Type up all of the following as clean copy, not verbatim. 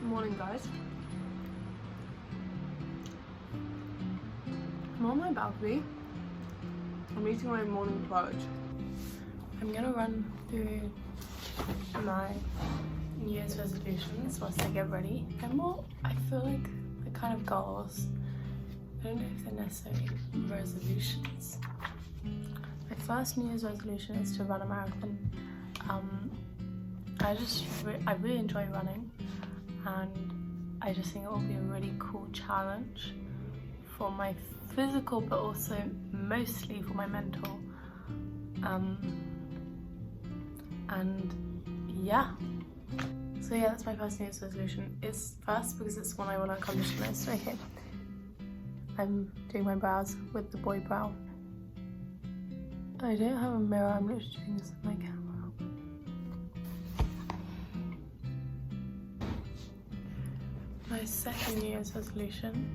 Morning, guys. I'm on my balcony. I'm eating my morning porridge. I'm gonna run through my New Year's resolutions whilst I get ready. I feel like the kind of goals, I don't know if they're necessarily resolutions. My first New Year's resolution is to run a marathon. I really enjoy running, and I just think it will be a really cool challenge for my physical, but also mostly for my mental. And yeah. So yeah, that's my first New Year's resolution. It's first because it's one I want to accomplish most. Right here. I'm doing my brows with the boy brow. I don't have a mirror, I'm literally doing this with my camera. My second New Year's resolution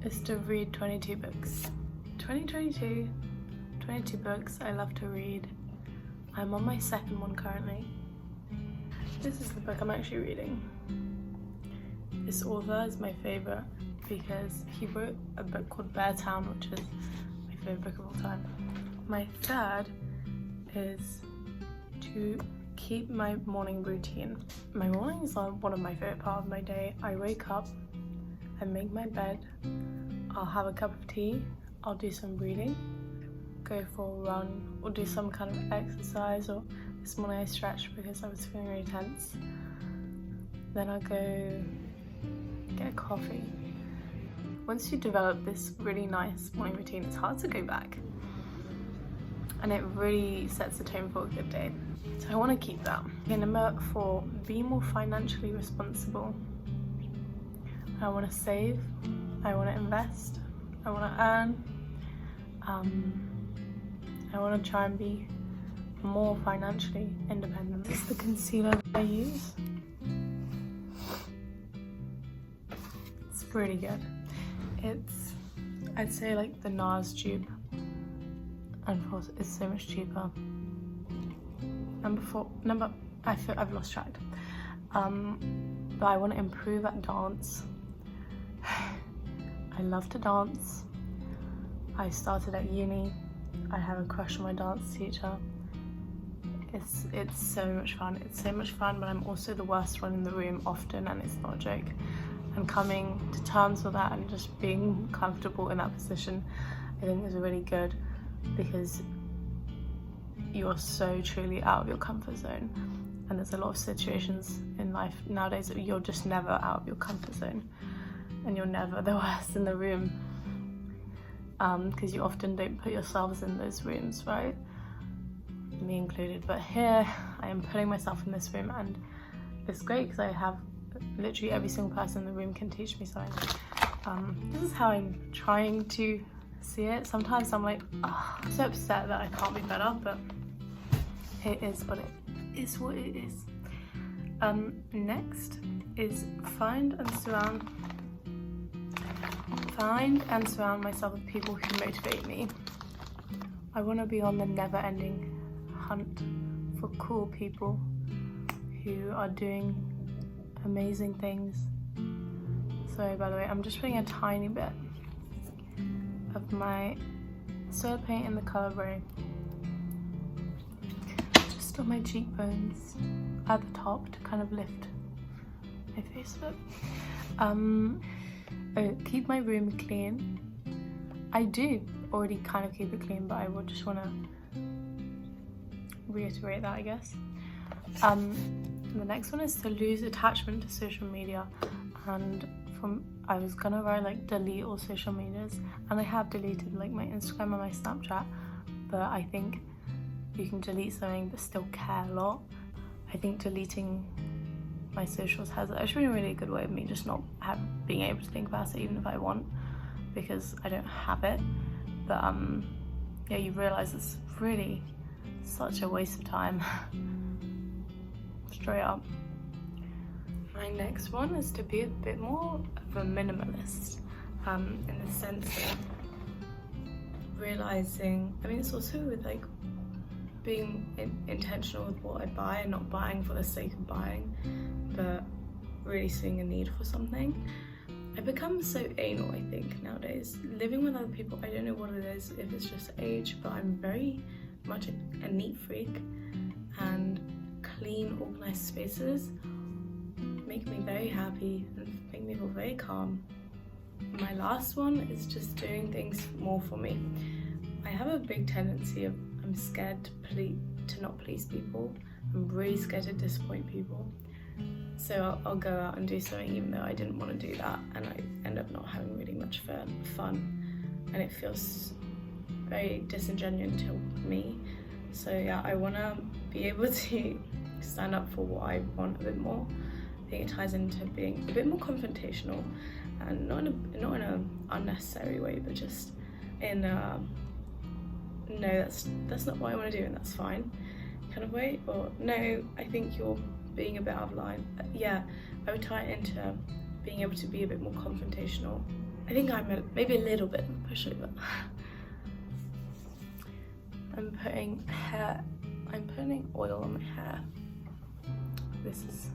is to read 22 books. 2022, 22 books. I love to read. I'm on my second one currently. This is the book I'm actually reading. This author is my favourite because he wrote a book called Beartown, which is my favourite book of all time. My third is to keep my morning routine. My mornings are one of my favourite parts of my day. I wake up, I make my bed, I'll have a cup of tea, I'll do some reading, go for a run, or do some kind of exercise, or this morning I stretched because I was feeling really tense. Then I'll go get a coffee. Once you develop this really nice morning routine, it's hard to go back. And it really sets the tone for a good day. So I want to keep that. Okay, number 4, be more financially responsible. I want to save, I want to invest, I want to earn. I want to try and be more financially independent. This is the concealer that I use. It's pretty good. It's, I'd say, like the NARS dupe. And of course, it's so much cheaper. I've lost track. But I want to improve at dance. I love to dance. I started at uni. I have a crush on my dance teacher. It's so much fun. It's so much fun, but I'm also the worst one in the room often, and it's not a joke. And coming to terms with that and just being comfortable in that position, I think is really good, because you're so truly out of your comfort zone, and there's a lot of situations in life nowadays that you're just never out of your comfort zone, and you're never the worst in the room, because you often don't put yourselves in those rooms, right? Me included. But here I am putting myself in this room, and it's great because I have literally every single person in the room can teach me something. This is how I'm trying to see it. Sometimes I'm like, oh, I'm so upset that I can't be better, but it is what it is. What it is. Next is find and surround myself with people who motivate me. I want to be on the never-ending hunt for cool people who are doing amazing things. So by the way, I'm just putting a tiny bit of my soda paint in the colour Grey just on my cheekbones at the top to kind of lift my face a bit. Keep my room clean. I do already kind of keep it clean, but I would just want to reiterate that, I guess. The next one is to lose attachment to social media, and I was gonna write like delete all social medias, and I have deleted like my Instagram and my Snapchat, but I think you can delete something but still care a lot. I think deleting my socials has actually been a really good way of me just not being able to think about it even if I want, because I don't have it. But yeah, you realise it's really such a waste of time. Straight up. My next one is to be a bit more of a minimalist, in the sense of realising, I mean, it's also with like being intentional with what I buy and not buying for the sake of buying, but really seeing a need for something. I've become so anal, I think, nowadays. Living with other people, I don't know what it is, if it's just age, but I'm very much a neat freak, and clean, organised spaces make me very happy and make me feel very calm. My last one is just doing things more for me. I have a big tendency of, I'm scared to not please people. I'm really scared to disappoint people. So I'll go out and do something even though I didn't want to do that, and I end up not having really much fun, and it feels very disingenuous to me. So yeah, I want to be able to stand up for what I want a bit more. I think it ties into being a bit more confrontational, and not in an unnecessary way, but just in a, no, that's not what I want to do and that's fine kind of way, or no, I think you're being a bit out of line. Yeah, I would tie it into being able to be a bit more confrontational. I think I'm maybe a little bit pushover. I'm putting oil on my hair. This is